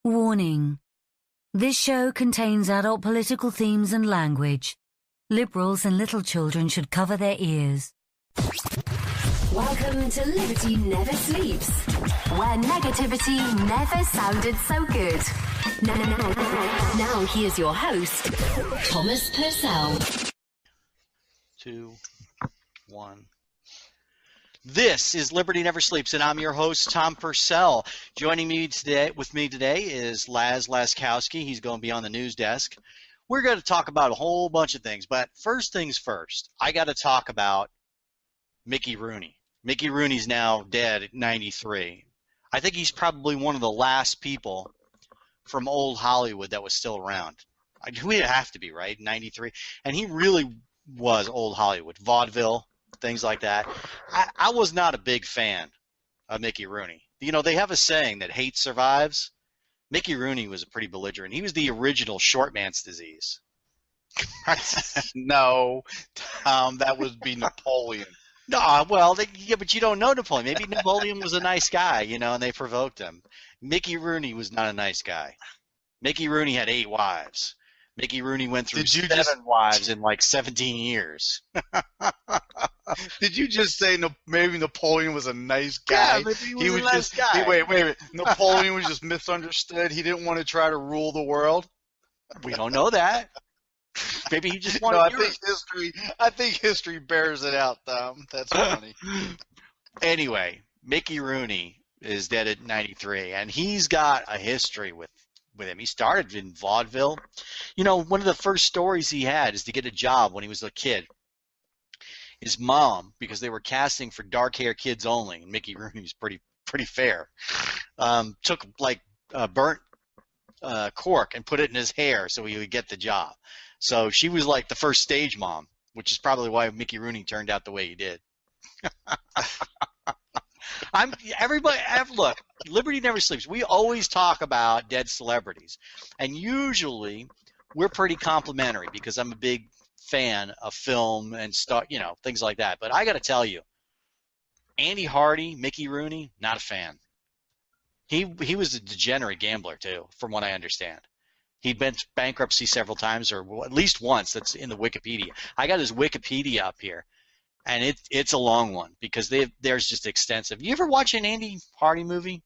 Warning. This show contains adult political themes and language. Liberals and little children should cover their ears. Welcome to Liberty Never Sleeps, where negativity never sounded so good. Now here's your host, Thomas Purcell. 2, 1. This is Liberty Never Sleeps, and I'm your host, Tom Purcell. Joining me today is Laz Laskowski. He's going to be on the news desk. We're going to talk about a whole bunch of things, but first things first, I got to talk about Mickey Rooney. Mickey Rooney's now dead at 93. I think he's probably one of the last people from old Hollywood that was still around. We'd have to be, right? 93. And he really was old Hollywood. Vaudeville, things like that. I was not a big fan of Mickey Rooney. You know, they have a saying that hate survives. Mickey Rooney was a pretty belligerent. He was the original short man's disease. No, Tom, that would be Napoleon. No, well, yeah, but you don't know Napoleon. Maybe Napoleon was a nice guy, you know, and they provoked him. Mickey Rooney was not a nice guy. Mickey Rooney had 8 wives. Mickey Rooney went through 7 wives in like 17 years. Did you just say maybe Napoleon was a nice guy? Yeah, maybe he was a nice guy. Wait. Napoleon was just misunderstood. He didn't want to try to rule the world? We don't know that. Maybe he just wanted I think history bears it out, Tom. That's funny. Anyway, Mickey Rooney is dead at 93, and he's got a history with him. He started in vaudeville. You know, one of the first stories he had is to get a job when he was a kid. His mom, because they were casting for dark-haired kids only, and Mickey Rooney was pretty fair, took like burnt cork and put it in his hair so he would get the job. So she was like the first stage mom, which is probably why Mickey Rooney turned out the way he did. Look, Liberty Never Sleeps. We always talk about dead celebrities, and usually we're pretty complimentary because I'm a big fan of film and stuff, you know, things like that. But I got to tell you, Andy Hardy, Mickey Rooney, not a fan. He was a degenerate gambler too, from what I understand. He'd been to bankruptcy several times, or at least once. That's in the Wikipedia. I got his Wikipedia up here, and it's a long one because there's just extensive. You ever watch an Andy Hardy movie?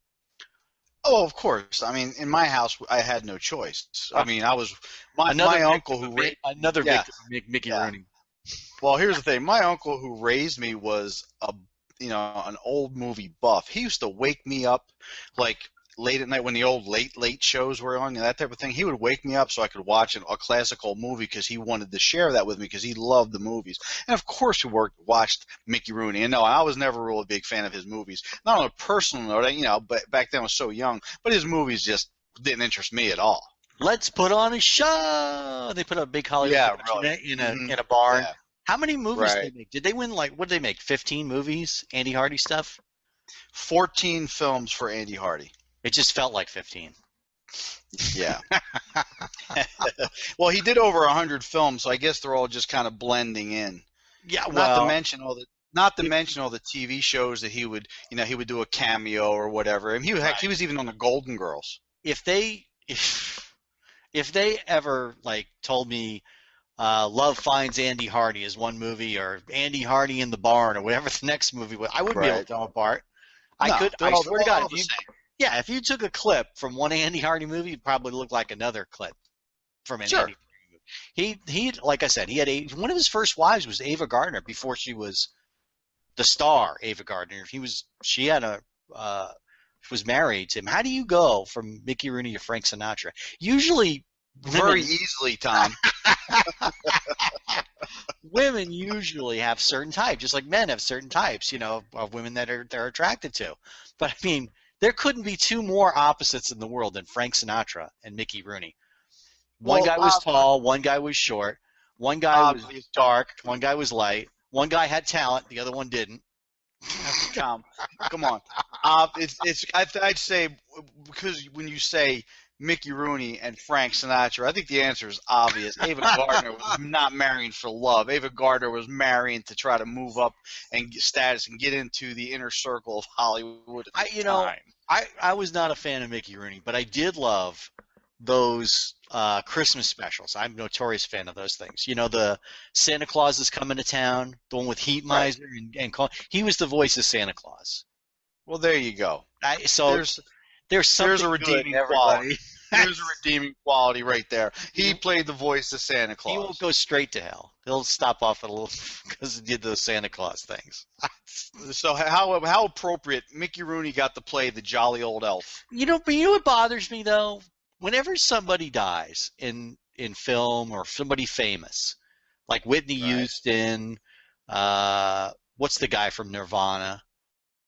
Oh, of course. I mean, in my house, I had no choice. I mean, I was my uncle who another victim of Mickey Rooney. Well, here's the thing. My uncle who raised me was an old movie buff. He used to wake me up like late at night when the old late shows were on, that type of thing. He would wake me up so I could watch a classical movie because he wanted to share that with me because he loved the movies. And of course we watched Mickey Rooney. And no, I was never really a big fan of his movies. Not on a personal note, you know, but back then I was so young, but his movies just didn't interest me at all. Let's put on a show. They put a big Hollywood in a barn. Yeah. How many movies did they make? Did they win, like, what did they make, 15 movies, Andy Hardy stuff? 14 films for Andy Hardy. It just felt like 15. Yeah. Well, he did over 100 films, so I guess they're all just kind of blending in. Yeah, well, not to mention all the TV shows that he would do a cameo or whatever. I mean, he was even on the Golden Girls. If they ever like told me Love Finds Andy Hardy is one movie, or Andy Hardy in the Barn, or whatever the next movie was, I wouldn't be able to tell them apart. I swear to God, if you took a clip from one Andy Hardy movie, it'd probably look like another clip from an Andy Hardy movie. He like I said, he had one of his first wives was Ava Gardner before she was the star. Ava Gardner. She was married to him. How do you go from Mickey Rooney to Frank Sinatra? Usually, very easily, Tom. Women usually have certain types, just like men have certain types, you know, of women that they're attracted to. But I mean, there couldn't be 2 more opposites in the world than Frank Sinatra and Mickey Rooney. One guy was tall, one guy was short, one guy was dark, one guy was light, one guy had talent, the other one didn't. Tom, come on. I'd say, because when you say Mickey Rooney and Frank Sinatra, I think the answer is obvious. Ava Gardner was not marrying for love. Ava Gardner was marrying to try to move up and get status and get into the inner circle of Hollywood at the time. I was not a fan of Mickey Rooney, but I did love those Christmas specials. I'm a notorious fan of those things. You know, the Santa Claus is coming to town, the one with Heat Miser and he was the voice of Santa Claus. Well, there you go. So there's something a good redeeming in everybody. quality. There's a redeeming quality right there. He played the voice of Santa Claus. He won't go straight to hell. He'll stop off at a little because he did those Santa Claus things. So how appropriate Mickey Rooney got to play the jolly old elf. You know what bothers me though? Whenever somebody dies in film or somebody famous, like Whitney Houston, what's the guy from Nirvana?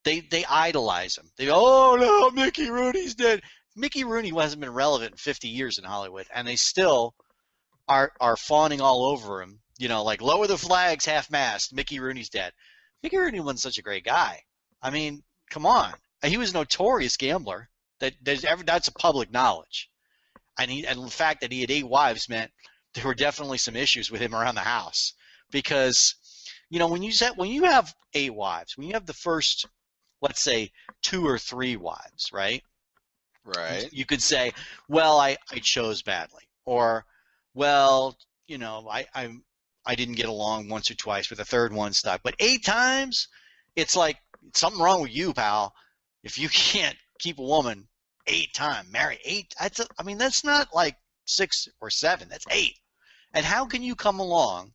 They idolize him. They go, oh no, Mickey Rooney's dead. Mickey Rooney hasn't been relevant in 50 years in Hollywood, and they still are fawning all over him. You know, like lower the flags, half-mast. Mickey Rooney's dead. Mickey Rooney wasn't such a great guy. I mean, come on. He was a notorious gambler. That's a public knowledge. And the fact that he had 8 wives meant there were definitely some issues with him around the house. Because, you know, when you have 8 wives, when you have the first, let's say, 2 or 3 wives, right? Right. You could say, well, I chose badly, or, well, you know, I didn't get along once or twice with the third one stuck. But 8 times, it's like something wrong with you, pal. If you can't keep a woman 8 times, marry 8, that's not like 6 or 7. That's 8. And how can you come along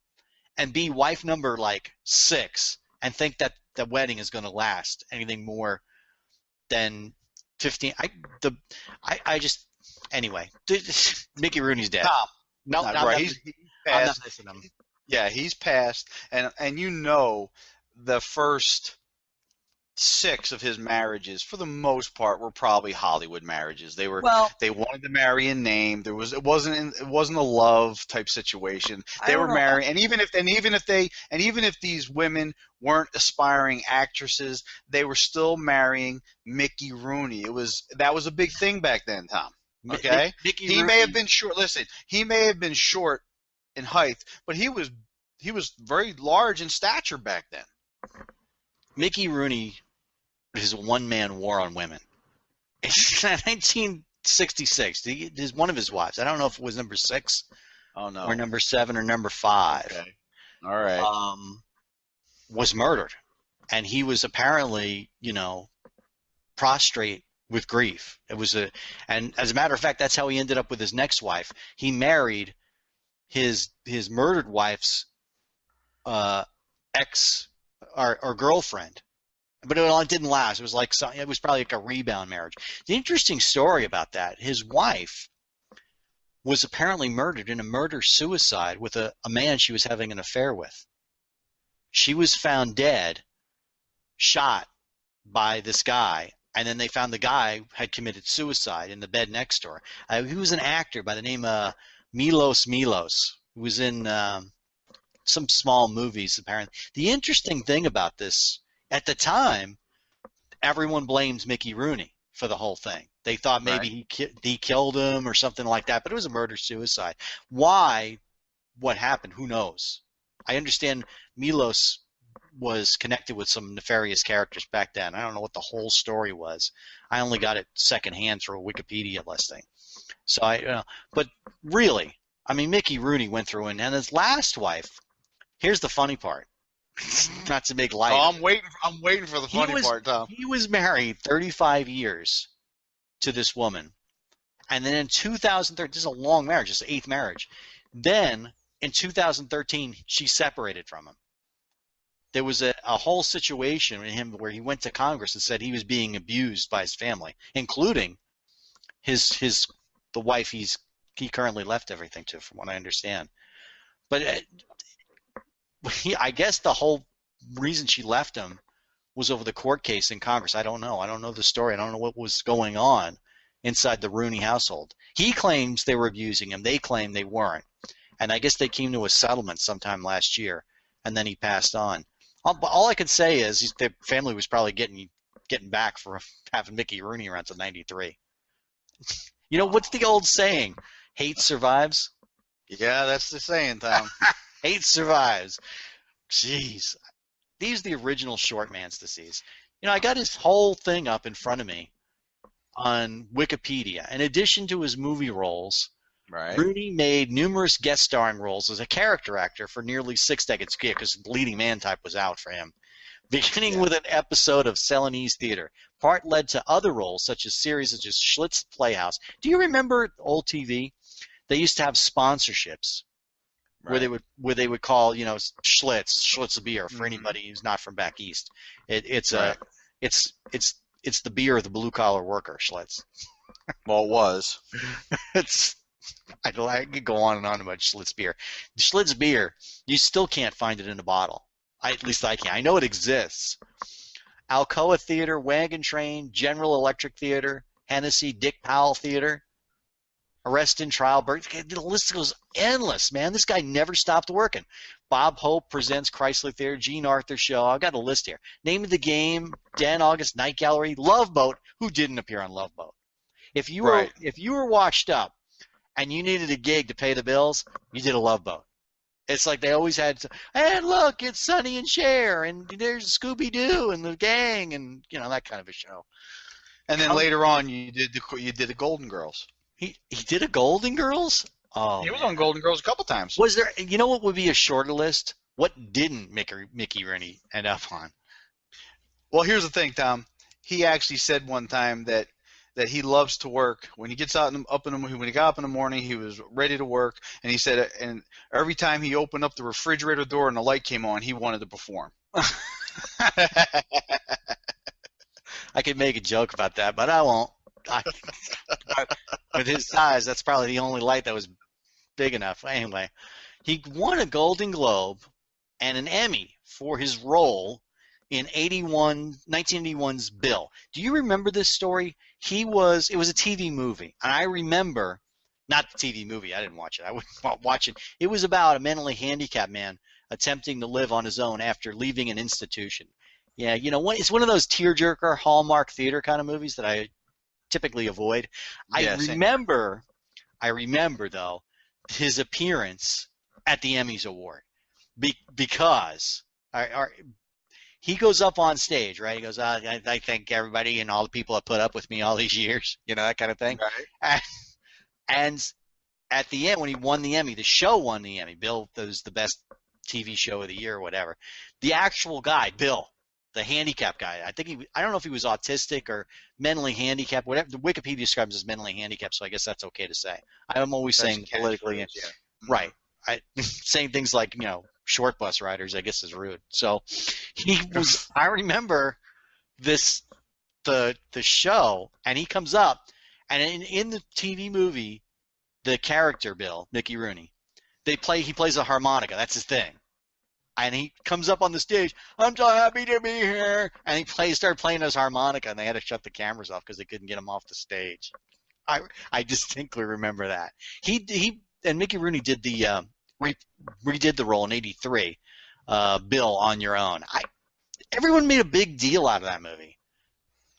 and be wife number like 6 and think that the wedding is going to last anything more than 15? Anyway, Mickey Rooney's dead. No, right. He's passed. I'm not missing him. Yeah, he's passed, and you know, the first 6 of his marriages, for the most part, were probably Hollywood marriages. They wanted to marry in name. It wasn't a love type situation. They were marrying, and even if these women weren't aspiring actresses, they were still marrying Mickey Rooney. That was a big thing back then, Tom. Okay, he may have been short. Listen, he may have been short in height, but he was very large in stature back then. Mickey Rooney is a one-man war on women. In 1966, one of his wives, I don't know if it was number 6 or number 7 or number 5, okay. All right. Was murdered. And he was apparently, you know, prostrate with grief. And as a matter of fact, that's how he ended up with his next wife. He married his murdered wife's ex or girlfriend, but it didn't last. It was probably like a rebound marriage. The interesting story about that: his wife was apparently murdered in a murder-suicide with a man she was having an affair with. She was found dead, shot by this guy, and then they found the guy had committed suicide in the bed next door. He was an actor by the name of Milos, who was in some small movies, apparently. The interesting thing about this, at the time, everyone blames Mickey Rooney for the whole thing. They thought maybe he killed him or something like that, but it was a murder-suicide. Why? What happened? Who knows? I understand Milos was connected with some nefarious characters back then. I don't know what the whole story was. I only got it secondhand through a Wikipedia listing. So but really, I mean, Mickey Rooney went through and his last wife. Here's the funny part. Not to make light. Oh, I'm waiting for the funny part, Tom. He was married 35 years to this woman, and then in 2013, this is a long marriage, it's the 8th marriage. Then in 2013, she separated from him. There was a whole situation with him where he went to Congress and said he was being abused by his family, including the wife he currently left everything to, from what I understand. But I guess the whole reason she left him was over the court case in Congress. I don't know. I don't know the story. I don't know what was going on inside the Rooney household. He claims they were abusing him. They claim they weren't. And I guess they came to a settlement sometime last year, and then he passed on. All I could say is the family was probably getting back for having Mickey Rooney around to 93. You know, what's the old saying? Hate survives? Yeah, that's the saying, Tom. Hate survives. Jeez. These are the original short man's disease. You know, I got his whole thing up in front of me. on Wikipedia, in addition to his movie roles, Right. Rooney made numerous guest starring roles as a character actor for nearly 6 decades, because the leading man type was out for him. Beginning with an episode of Celanese Theater, part led to other roles such as series such as Schlitz Playhouse. Do you remember old TV? They used to have sponsorships where they would call, you know, Schlitz beer for anybody who's not from back east. It's the beer of the blue collar worker, Schlitz. Well, it was. I could go on and on about Schlitz beer. Schlitz beer, you still can't find it in a bottle. At least I can't. I know it exists. Alcoa Theater, Wagon Train, General Electric Theater, Hennessy, Dick Powell Theater, Arrest and Trial. The list goes endless, man. This guy never stopped working. Bob Hope presents Chrysler Theater, Gene Arthur Show. I've got a list here. Name of the Game, Dan August Night Gallery, Love Boat. Who didn't appear on Love Boat? If you were washed up and you needed a gig to pay the bills, you did a Love Boat. It's like they always had, and look, it's Sonny and Cher, and there's Scooby-Doo and the gang, and you know, that kind of a show. And then later on, you did the Golden Girls. He did a Golden Girls? Oh, he was on Golden Girls a couple times. Was there? You know what would be a shorter list? What didn't Mickey Rooney end up on? Well, here's the thing, Tom. He actually said one time that he loves to work. When he gets when he got up in the morning, he was ready to work, and he said, and every time he opened up the refrigerator door and the light came on, he wanted to perform. I could make a joke about that, but I won't. With his size, that's probably the only light that was big enough. Anyway, he won a Golden Globe and an Emmy for his role in 1981's Bill. Do you remember this story? It was a TV movie, and I remember, not the TV movie, I didn't watch it, I wouldn't watch it. It was about a mentally handicapped man attempting to live on his own after leaving an institution. Yeah, you know, it's one of those tearjerker Hallmark theater kind of movies that I typically avoid. Yeah, I remember though his appearance at the Emmys Award because he goes up on stage, right? He goes, I thank everybody and all the people that put up with me all these years, you know, that kind of thing. Right. And at the end, when he won the Emmy, the show won the Emmy. Bill was the best TV show of the year or whatever. The actual guy, Bill, the handicapped guy, I don't know if he was autistic or mentally handicapped, whatever. The Wikipedia describes him as mentally handicapped, so I guess that's okay to say. I'm always saying politically, right. Saying things like, you know, short bus riders, I guess, is rude. So he was. I remember the show, and he comes up, and in the TV movie, the character Bill, Mickey Rooney, he plays a harmonica. That's his thing. And he comes up on the stage, I'm so happy to be here. And he started playing his harmonica, and they had to shut the cameras off because they couldn't get him off the stage. I distinctly remember that. He and Mickey Rooney did the redid the role in '83, Bill on Your Own. Everyone made a big deal out of that movie.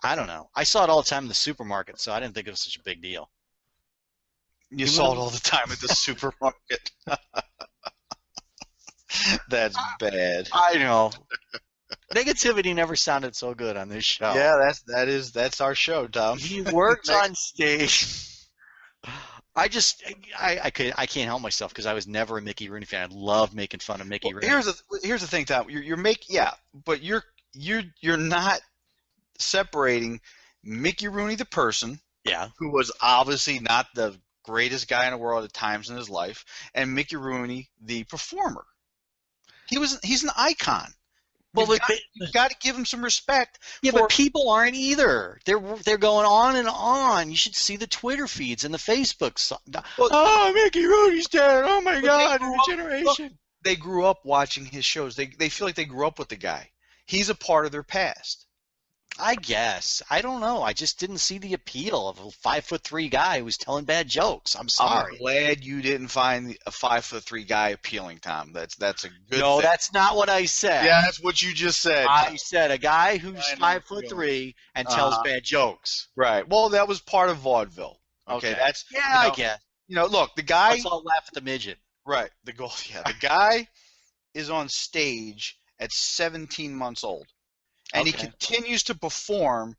I don't know. I saw it all the time in the supermarket, so I didn't think it was such a big deal. You saw it all the time at the supermarket. That's bad. I know. Negativity never sounded so good on this show. Yeah, that's our show, Tom. He worked on stage. I can't help myself because I was never a Mickey Rooney fan. I love making fun of Mickey Rooney. Here's the thing, Tom. But you're not separating Mickey Rooney the person, who was obviously not the greatest guy in the world at times in his life, and Mickey Rooney the performer. He's an icon. Well, you've got to give him some respect. Yeah, but people aren't either. They're going on and on. You should see the Twitter feeds and the Facebook. Mickey Rooney's dead. Oh my God, new generation. They grew up watching his shows. They feel like they grew up with the guy. He's a part of their past. I guess. I don't know. I just didn't see the appeal of a 5'3" guy who was telling bad jokes. I'm sorry. I'm glad you didn't find a 5'3" guy appealing, Tom. That's a good No, thing. that's not what I said. Yeah, that's what you just said. I said a guy who's 5'3" and tells bad jokes. Right. Well, that was part of vaudeville. Okay. That's I guess. Look, the guy. Let's all laugh at the midget. Right. The guy is on stage at 17 months old. And he continues to perform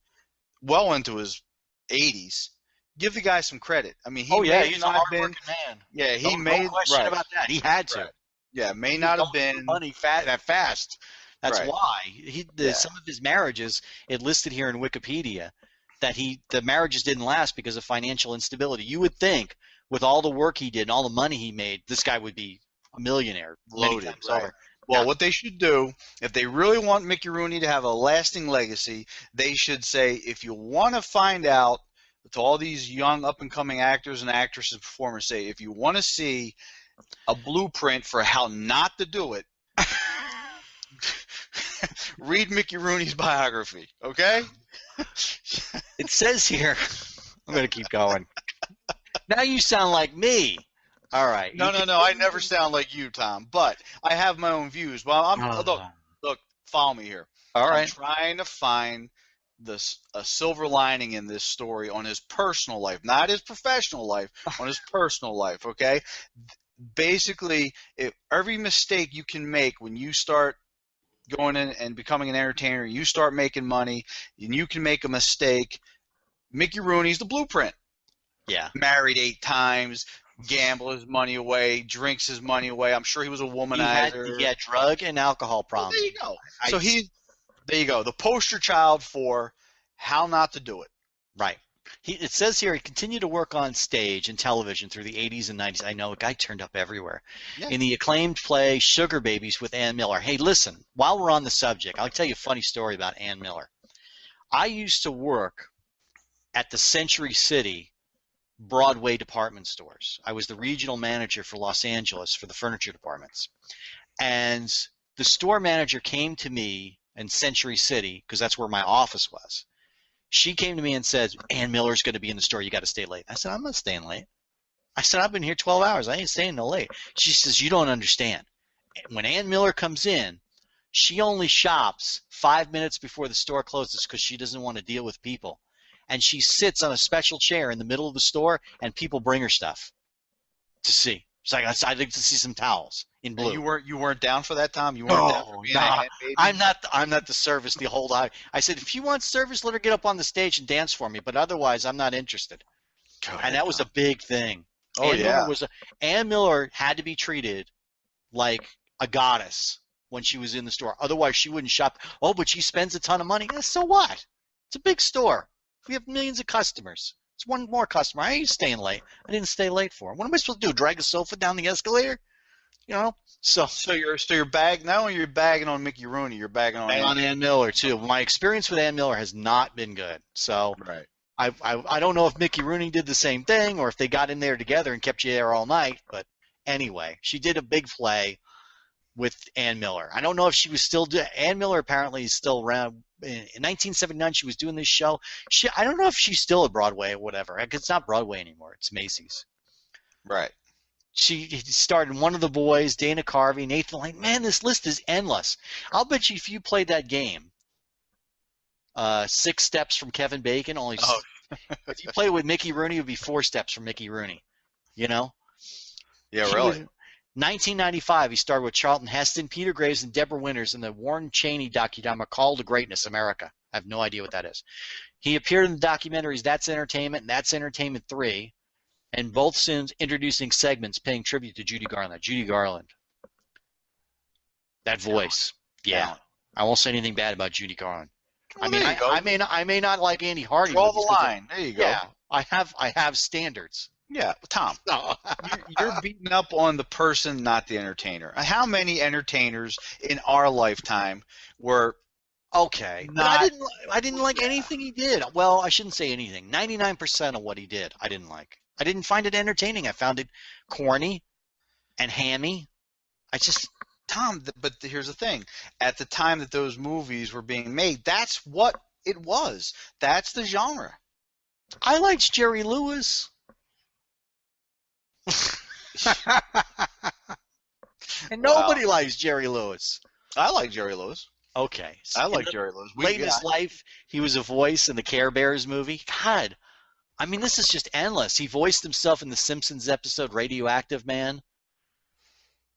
well into his '80s. Give the guy some credit. I mean, he he's may a not have been. hardworking man. Yeah, he No question right. about that. He had to. Right. Yeah, may He not was have going through been. money that fast. That's Right. why Yeah. some of his marriages, it listed here in Wikipedia, that the marriages didn't last because of financial instability. You would think with all the work he did and all the money he made, this guy would be a millionaire many Loaded, times right. over. Well, No. what they should do, if they really want Mickey Rooney to have a lasting legacy, they should say, if you want to find out, to all these young up-and-coming actors and actresses, performers, say, if you want to see a blueprint for how not to do it, read Mickey Rooney's biography, okay? It says here, I'm going to keep going. Now you sound like me. All right. No, I never sound like you, Tom, but I have my own views. Well, look, follow me here. All right. I'm trying to find a silver lining in this story on his personal life, not his professional life, on his personal life, okay? Basically, every mistake you can make when you start going in and becoming an entertainer, you start making money, and you can make a mistake. Mickey Rooney's the blueprint. Yeah. Married 8 times, gamble his money away, drinks his money away. I'm sure he was a womanizer. He had drug and alcohol problems. Well, there you go. There you go. The poster child for how not to do it. Right. It says here he continued to work on stage and television through the 80s and 90s. I know, a guy turned up everywhere. Yeah. In the acclaimed play Sugar Babies with Ann Miller. Hey, listen, while we're on the subject, I'll tell you a funny story about Ann Miller. I used to work at the Century City Broadway department stores. I was the regional manager for Los Angeles for the furniture departments. And the store manager came to me in Century City, because that's where my office was. She came to me and said, Ann Miller's going to be in the store. You got to stay late. I said, I'm not staying late. I said, I've been here 12 hours. I ain't staying no late. She says, you don't understand. When Ann Miller comes in, she only shops 5 minutes before the store closes because she doesn't want to deal with people. And she sits on a special chair in the middle of the store, and people bring her stuff to see. It's like, I'd like to see some towels in blue. And you weren't down for that, Tom? You weren't down for being a head baby? I'm not the service the whole time. I said, if you want service, let her get up on the stage and dance for me. But otherwise, I'm not interested. And that was a big thing. Oh, yeah. Ann Miller had to be treated like a goddess when she was in the store. Otherwise, she wouldn't shop. Oh, but she spends a ton of money. Yeah, so what? It's a big store. We have millions of customers. It's one more customer. I ain't staying late. I didn't stay late for him. What am I supposed to do? Drag a sofa down the escalator? You know? So you're bagging. Not only you're bagging on Mickey Rooney, you're bagging on Ann Miller too. My experience with Ann Miller has not been good. So right. I don't know if Mickey Rooney did the same thing or if they got in there together and kept you there all night. But anyway, she did a big play with Ann Miller. I don't know if she was still Ann Miller apparently is still around. In 1979, she was doing this show. I don't know if she's still at Broadway or whatever. It's not Broadway anymore. It's Macy's. Right. She starred in One of the Boys, Dana Carvey, Nathan Lane. Man, this list is endless. I'll bet you if you played that game, 6 steps from Kevin Bacon, if you play with Mickey Rooney, it would be 4 steps from Mickey Rooney. You know? Yeah, really. 1995, he starred with Charlton Heston, Peter Graves, and Deborah Winters in the Warren Chaney docudrama Call to Greatness, America. I have no idea what that is. He appeared in the documentaries That's Entertainment and That's Entertainment 3, and both since introducing segments paying tribute to Judy Garland. Judy Garland. That voice. Yeah. I won't say anything bad about Judy Garland. Well, I may not like Andy Hardy. Draw the line. There you go. Yeah. I have standards. Yeah, Tom, you're beating up on the person, not the entertainer. How many entertainers in our lifetime were okay? I didn't like anything he did. Well, I shouldn't say anything. 99% of what he did, I didn't like. I didn't find it entertaining. I found it corny and hammy. Tom, but here's the thing. At the time that those movies were being made, that's what it was. That's the genre. I liked Jerry Lewis. And nobody likes Jerry Lewis. I like Jerry Lewis. Okay. I like Jerry Lewis. Late in his life, he was a voice in the Care Bears movie. God, I mean, this is just endless. He voiced himself in the Simpsons episode Radioactive Man.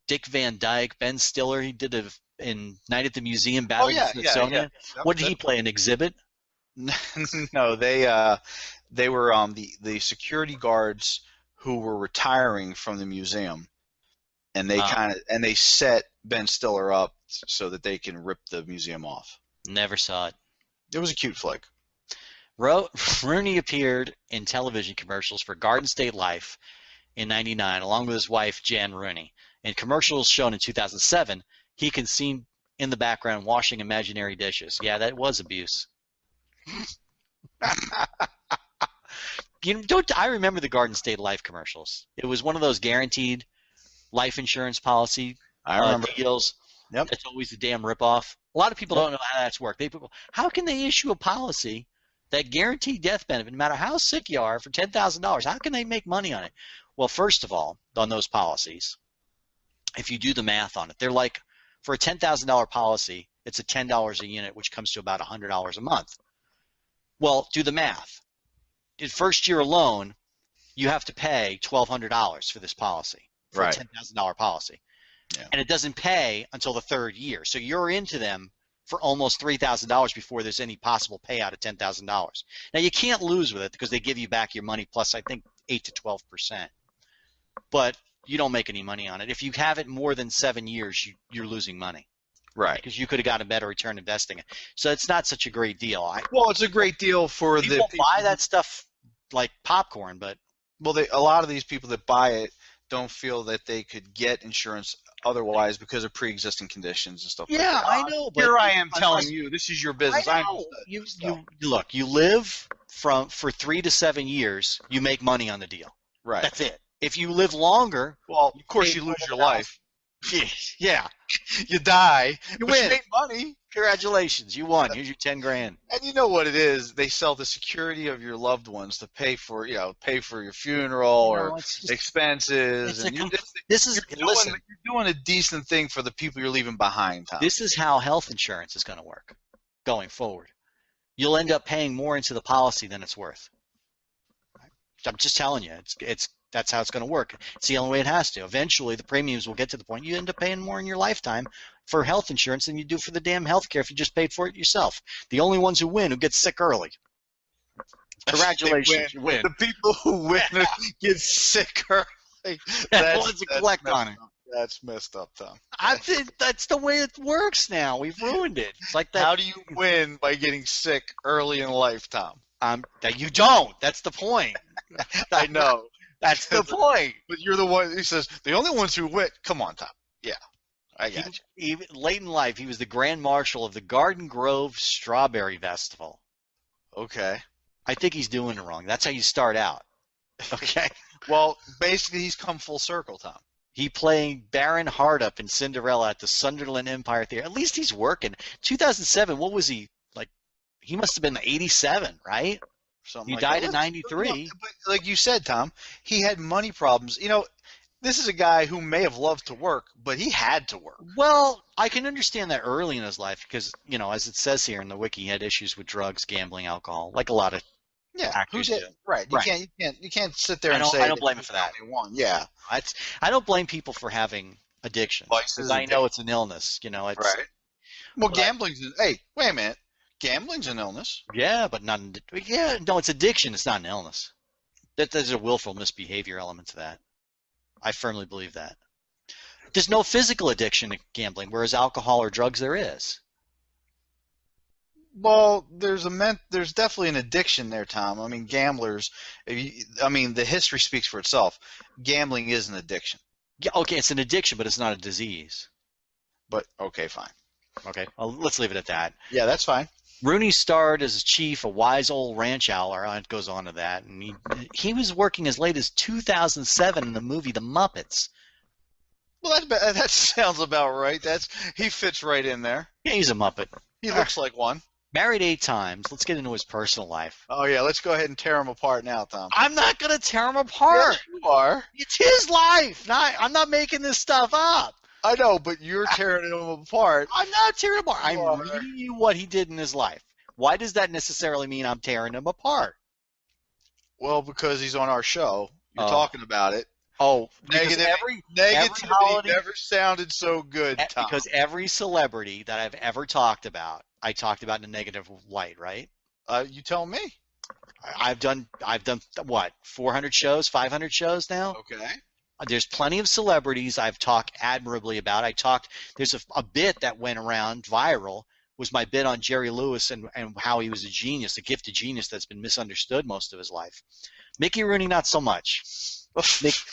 Dick Van Dyke, Ben Stiller, he did in Night at the Museum, Battle of the Smithsonian. Yeah. What did he play, an exhibit? No, they were the security guards who were retiring from the museum, and they set Ben Stiller up so that they can rip the museum off. Never saw it. It was a cute flick. Rooney appeared in television commercials for Garden State Life in '99, along with his wife Jan Rooney. In commercials shown in 2007, he can seen in the background washing imaginary dishes. Yeah, that was abuse. I remember the Garden State Life commercials. It was one of those guaranteed life insurance policy I remember. deals. Yep. It's always the damn ripoff. A lot of people don't know how that's worked. How can they issue a policy that guaranteed death benefit, no matter how sick you are, for $10,000? How can they make money on it? Well, first of all, on those policies, if you do the math on it, they're like, for a $10,000 policy, it's a $10 a unit, which comes to about $100 a month. Well, do the math. In first year alone, you have to pay $1,200 for this policy, for a $10,000 policy. Yeah. And it doesn't pay until the third year. So you're into them for almost $3,000 before there's any possible payout of $10,000. Now, you can't lose with it because they give you back your money plus, I think, 8 to 12%. But you don't make any money on it. If you have it more than 7 years, you're losing money. Right. Because you could have got a better return investing it. So it's not such a great deal. Well, it's a great deal for people buy that stuff like popcorn, but a lot of these people that buy it don't feel that they could get insurance otherwise because of pre-existing conditions and stuff. Yeah, like that. I know. But here I am telling you, this is your business. I know. Look, you live for 3 to 7 years, you make money on the deal. Right. That's it. If you live longer, well, of course you lose your life. Yeah. You die. You win. You make money. Congratulations, you won. Here's your $10,000. And you know what it is? They sell the security of your loved ones to pay for your funeral or expenses. You're doing a decent thing for the people you're leaving behind, Tom. This is how health insurance is going to work going forward. You'll end up paying more into the policy than it's worth. I'm just telling you, that's how it's going to work. It's the only way it has to. Eventually, the premiums will get to the point you end up paying more in your lifetime for health insurance than you do for the damn health care if you just paid for it yourself. The only ones who win who get sick early. Congratulations, you win. The people who win get sick early. That's ones who collect on it. That's messed up, Tom. I think that's the way it works now. We've ruined it. It's like that. How do you win by getting sick early in life, Tom? You don't. That's the point. I know. That's the point. But you're the one who says, the only ones who win. Come on, Tom. Yeah, I got you. Even late in life, he was the Grand Marshal of the Garden Grove Strawberry Festival. Okay. I think he's doing it wrong. That's how you start out. Okay. Well, basically, he's come full circle, Tom. He playing Baron Hardup in Cinderella at the Sunderland Empire Theater. At least he's working. 2007, what was he? Like, he must have been 87, right? Something he like died that. in 93. But like you said, Tom, he had money problems. You know, this is a guy who may have loved to work, but he had to work. Well, I can understand that early in his life because, as it says here in the wiki, he had issues with drugs, gambling, alcohol, like a lot of actors do. Right. You can't sit there and say I don't blame him for that. Yeah. I don't blame people for having addictions because I know it's an illness. Right. Well, gambling's hey, wait a minute. Gambling's an illness. Yeah, but not. No, it's addiction. It's not an illness. There's a willful misbehavior element to that. I firmly believe that. There's no physical addiction to gambling, whereas alcohol or drugs there is. Well, there's definitely an addiction there, Tom. I mean, gamblers. The history speaks for itself. Gambling is an addiction. Yeah, okay, it's an addiction, but it's not a disease. But okay, fine. Okay, well, let's leave it at that. Yeah, that's fine. Rooney starred as chief, a wise old ranch owl. It goes on to that, and he was working as late as 2007 in the movie The Muppets. Well, that sounds about right. He fits right in there. Yeah, he's a Muppet. He looks like one. Married 8 times. Let's get into his personal life. Oh yeah, let's go ahead and tear him apart now, Tom. I'm not gonna tear him apart. Yes, you are. It's his life. I'm not making this stuff up. I know, but you're tearing him apart. I'm not tearing him apart. I'm reading you what he did in his life. Why does that necessarily mean I'm tearing him apart? Well, because he's on our show. You're talking about it. Oh, negativity never sounded so good, Tom. Because every celebrity that I've ever talked about, I talked about in a negative light, right? You tell me. I've done what, 400 shows, 500 shows now. Okay. There's plenty of celebrities I've talked admirably about. There's a bit that went around viral, was my bit on Jerry Lewis and how he was a genius, a gifted genius that's been misunderstood most of his life. Mickey Rooney, not so much.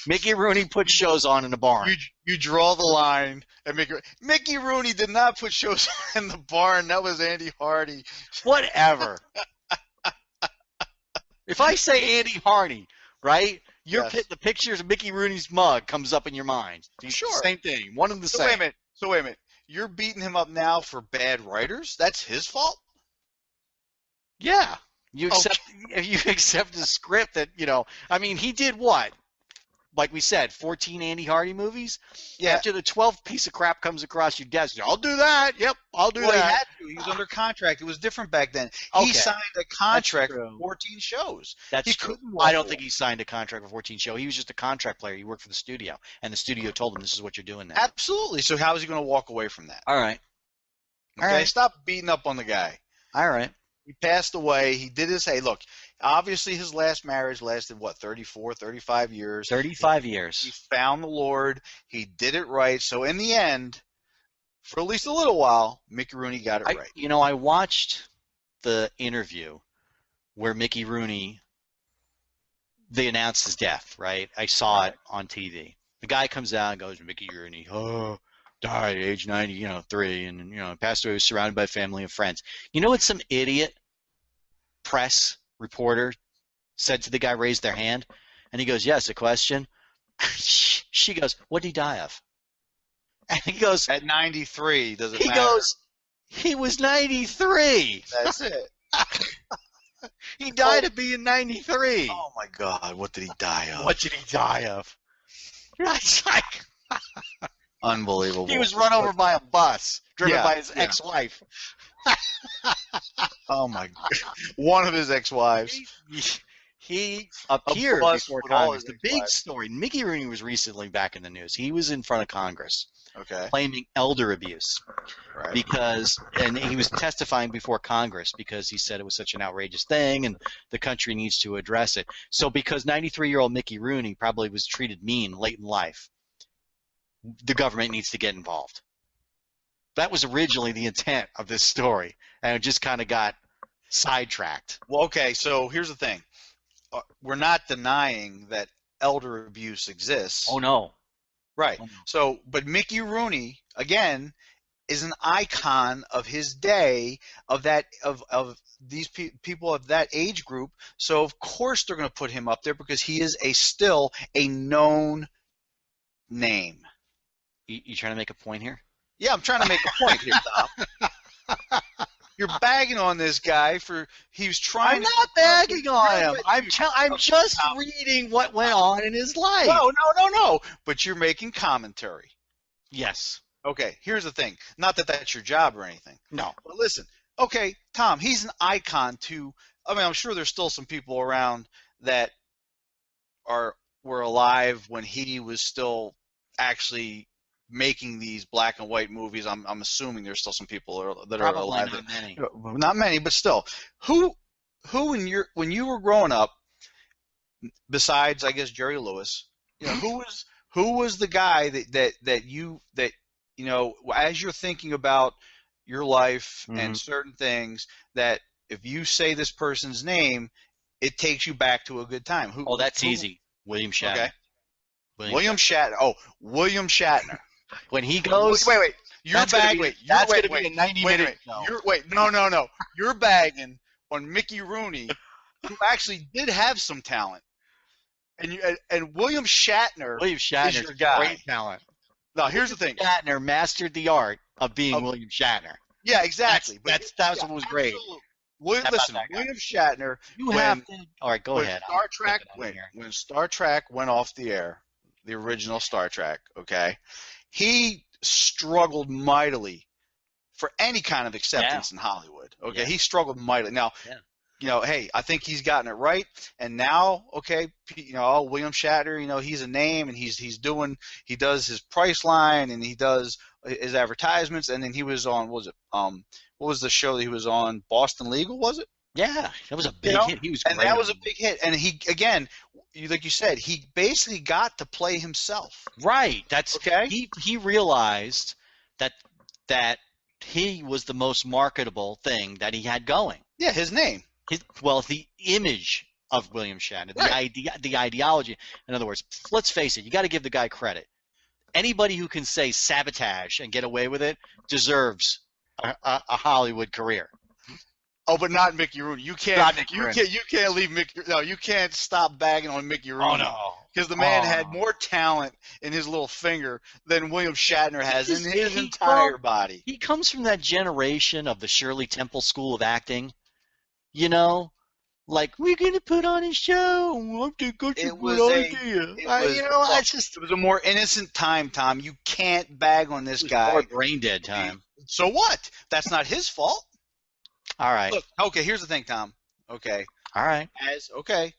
Mickey Rooney put shows on in the barn. You draw the line at Mickey Rooney did not put shows in the barn. That was Andy Hardy. Whatever. If I say Andy Hardy, right? Yes. The pictures of Mickey Rooney's mug comes up in your mind. Sure. Same thing. One of the same. Wait a minute. You're beating him up now for bad writers? That's his fault? Yeah. You accept the script that, I mean, he did what? Like we said, 14 Andy Hardy movies? Yeah. After the 12th piece of crap comes across your desk, I'll do that. Yep, I'll do that. He had to. He was under contract. It was different back then. Okay. He signed a contract for 14 shows. That's true. I don't think he signed a contract for 14 shows. He was just a contract player. He worked for the studio, and the studio told him this is what you're doing now. Absolutely. So how is he going to walk away from that? All right. Okay, All right. Stop beating up on the guy. All right. He passed away. He did his, hey, look, obviously his last marriage lasted, 35 years. 35 He years. found the Lord. He did it right. So in the end, for at least a little while, Mickey Rooney got it right. I watched the interview where Mickey Rooney, they announced his death, right? I saw it on TV. The guy comes out and goes, Mickey Rooney, died at age 93, and passed away, was surrounded by family and friends. You know what some idiot press reporter said to the guy, raised their hand, and he goes, yes, a question. She goes, what did he die of? And he goes, at 93, does it matter? He goes, he was 93. That's it. He died of being 93. Oh my God, what did he die of? What did he die of? It's like unbelievable. He was run over by a bus driven by his ex-wife. Oh my God. One of his ex-wives. He appeared before Congress. The big story. Mickey Rooney was recently back in the news. He was in front of Congress, claiming elder abuse, and he was testifying before Congress because he said it was such an outrageous thing and the country needs to address it. So because 93-year-old Mickey Rooney probably was treated mean late in life, the government needs to get involved. That was originally the intent of this story, and it just kind of got sidetracked. Well, okay, so here's the thing. We're not denying that elder abuse exists. Oh, no. Right. Oh, no. So, but Mickey Rooney, again, is an icon of his day, of these people of that age group. So, of course, they're going to put him up there because he is still a known name. You trying to make a point here? Yeah, I'm trying to make a point here, Tom. You're bagging on this guy he was trying. I'm not bagging on him. I'm just reading what went on in his life. No. But you're making commentary. Yes. Okay, here's the thing. Not that that's your job or anything. No. But listen, okay, Tom, he's an icon too. I mean, I'm sure there's still some people around that were alive when he was still actually making these black and white movies. I'm assuming there's still some people that are alive. Not many. Not many, but still. Who when you were growing up, besides I guess Jerry Lewis, who was the guy that as you're thinking about your life and certain things, that if you say this person's name, it takes you back to a good time? That's easy. William Shatner. Okay. William Shatner. Oh, William Shatner. When he goes, wait. That's going to be a 90-minute show. No. You're bagging on Mickey Rooney, who actually did have some talent, and William Shatner. Is your guy. Great talent. Now here's the thing. Shatner mastered the art of being William Shatner. Yeah, exactly. That's what was great. Listen, William Shatner. All right, go ahead. When Star Trek went off the air, the original Star Trek, okay, he struggled mightily for any kind of acceptance in Hollywood. Okay, he struggled mightily. Now, hey, I think he's gotten it right, and now, okay, William Shatner, he's a name, and he does his Priceline, and he does his advertisements, and then he was on, what was the show that he was on? Boston Legal, was it? Yeah, that was a big You know? hit. He was And great that on was a it. big hit. And he, again, like you said, he basically got to play himself. Right. That's Okay? he realized that that he was the most marketable thing that he had going. Yeah, his name. Well, the image of William Shatner, Right. the ideology. In other words, let's face it, you got to give the guy credit. Anybody who can say sabotage and get away with it deserves a Hollywood career. Oh, but not Mickey Rooney. You can't. Not Mickey You Rooney. can't. You can't leave Mickey. No, you can't stop bagging on Mickey Rooney. Oh no, Because the man had Oh. more talent in his little finger than William Shatner has in his He entire come- body. He comes from that generation of the Shirley Temple School of Acting. You know, like we're gonna put on a show. I think that's a It was good a- idea. it was- You know, I just It was a more innocent time, Tom. You can't bag on this it was guy. more brain dead time. So what? That's not his fault. All right, Look, okay, here's the thing, Tom. Okay. all right.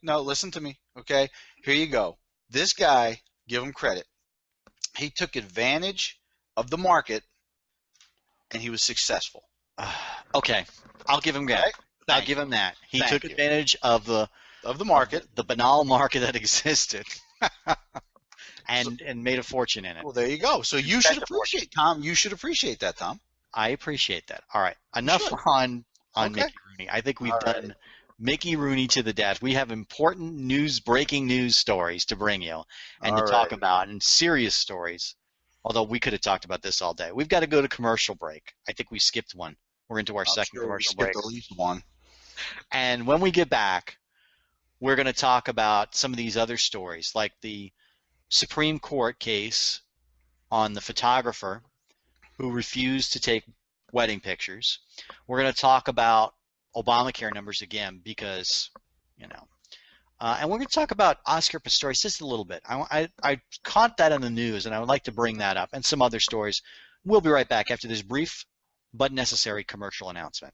No, listen to me. Okay. Here you go. This guy, give him credit. He took advantage of the market and he was successful. Okay, I'll give him that. Okay? I'll Thank give him that. He Thank took you. advantage of the market. the banal market that existed, and made a fortune in it. Well, there you go. So you should appreciate, Tom. You should appreciate that, Tom. I appreciate that. All right, enough should. on Okay. Mickey Rooney. I think we've All done Mickey Rooney to the death. We have important news, breaking news stories to bring you and All to talk right. about, and serious stories. Although we could have talked about this all day. We've got to go to commercial break. I think we skipped one. We're into our I'm second sure we commercial skipped break. at least one. And when we get back, we're going to talk about some of these other stories, like the Supreme Court case on the photographer who refused to take wedding pictures. We're going to talk about Obamacare numbers again because, you know, and we're going to talk about Oscar Pistorius just a little bit. I caught that in the news, and I would like to bring that up and some other stories. We'll be right back after this brief but necessary commercial announcement.